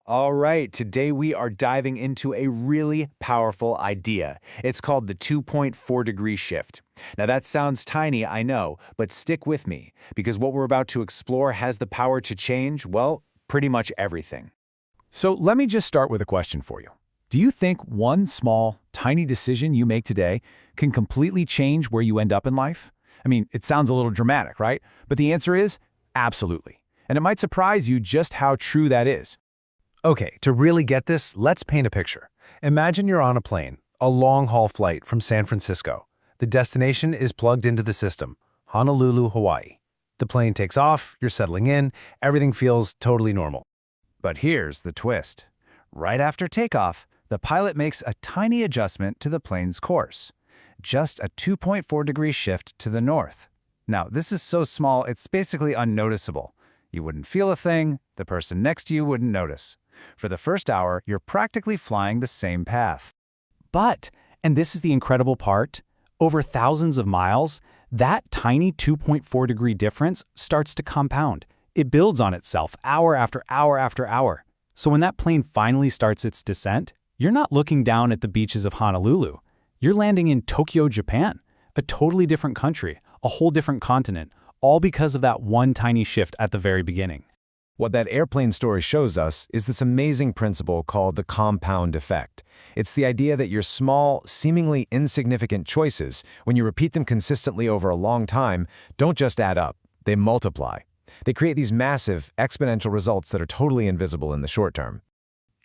All right, today we are diving into a really powerful idea. It's called the 2.4-degree shift. Now that sounds tiny, I know, but stick with me, because what we're about to explore has the power to change, well, pretty much everything. So let me just start with a question for you. Do you think one small, tiny decision you make today can completely change where you end up in life? I mean, it sounds a little dramatic, right? But the answer is absolutely. And it might surprise you just how true that is. Okay, to really get this, let's paint a picture. Imagine you're on a plane, a long-haul flight from San Francisco. The destination is plugged into the system, Honolulu, Hawaii. The plane takes off, you're settling in, everything feels totally normal. But here's the twist. Right after takeoff, the pilot makes a tiny adjustment to the plane's course. Just a 2.4-degree shift to the north. Now, this is so small, it's basically unnoticeable. You wouldn't feel a thing, the person next to you wouldn't notice. For the first hour, you're practically flying the same path. But, and this is the incredible part, over thousands of miles, that tiny 2.4-degree difference starts to compound. It builds on itself hour after hour after hour. So when that plane finally starts its descent, you're not looking down at the beaches of Honolulu. You're landing in Tokyo, Japan, a totally different country, a whole different continent, all because of that one tiny shift at the very beginning. What that airplane story shows us is this amazing principle called the compound effect. It's the idea that your small, seemingly insignificant choices, when you repeat them consistently over a long time, don't just add up, they multiply. They create these massive, exponential results that are totally invisible in the short term.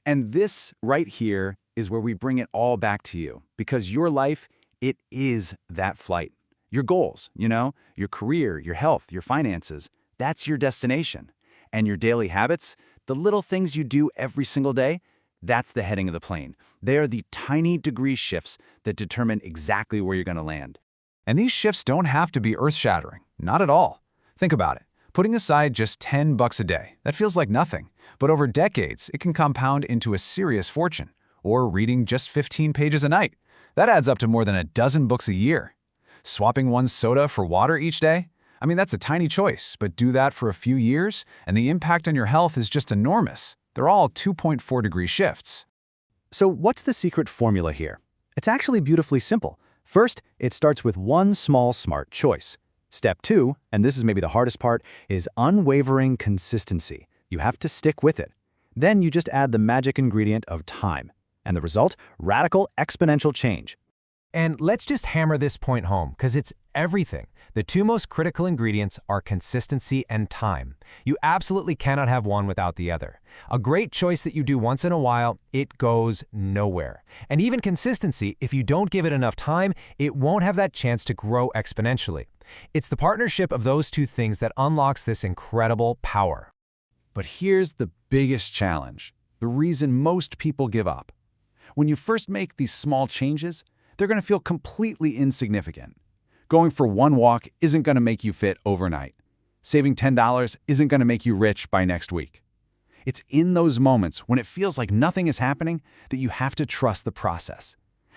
And this right here is where we bring it all back to you, because your life, it is that flight. Your goals, your career, your health, your finances, that's your destination. And your daily habits, the little things you do every single day, that's the heading of the plane. They are the tiny degree shifts that determine exactly where you're going to land. And these shifts don't have to be earth-shattering, not at all. Think about it. Putting aside just $10 a day, that feels like nothing. But over decades, it can compound into a serious fortune. Or reading just 15 pages a night. That adds up to more than a dozen books a year. Swapping one soda for water each day? I mean, that's a tiny choice, but do that for a few years, and the impact on your health is just enormous. They're all 2.4-degree shifts. So what's the secret formula here? It's actually beautifully simple. First, it starts with one small smart choice. Step 2, and this is maybe the hardest part, is unwavering consistency. You have to stick with it. Then you just add the magic ingredient of time. And the result? Radical exponential change. And let's just hammer this point home, because it's everything. The two most critical ingredients are consistency and time. You absolutely cannot have one without the other. A great choice that you do once in a while, it goes nowhere. And even consistency, if you don't give it enough time, it won't have that chance to grow exponentially. It's the partnership of those two things that unlocks this incredible power. But here's the biggest challenge, the reason most people give up. When you first make these small changes, they're going to feel completely insignificant. Going for one walk isn't going to make you fit overnight. Saving $10 isn't going to make you rich by next week. It's in those moments when it feels like nothing is happening that you have to trust the process.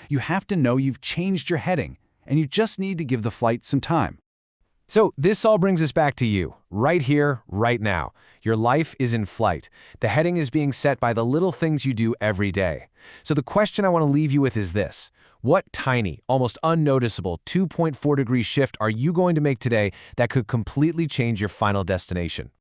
You have to know you've changed your heading, and you just need to give the flight some time. So this all brings us back to you, right here, right now. Your life is in flight. The heading is being set by the little things you do every day. So the question I want to leave you with is this. What tiny, almost unnoticeable 2.4-degree shift are you going to make today that could completely change your final destination?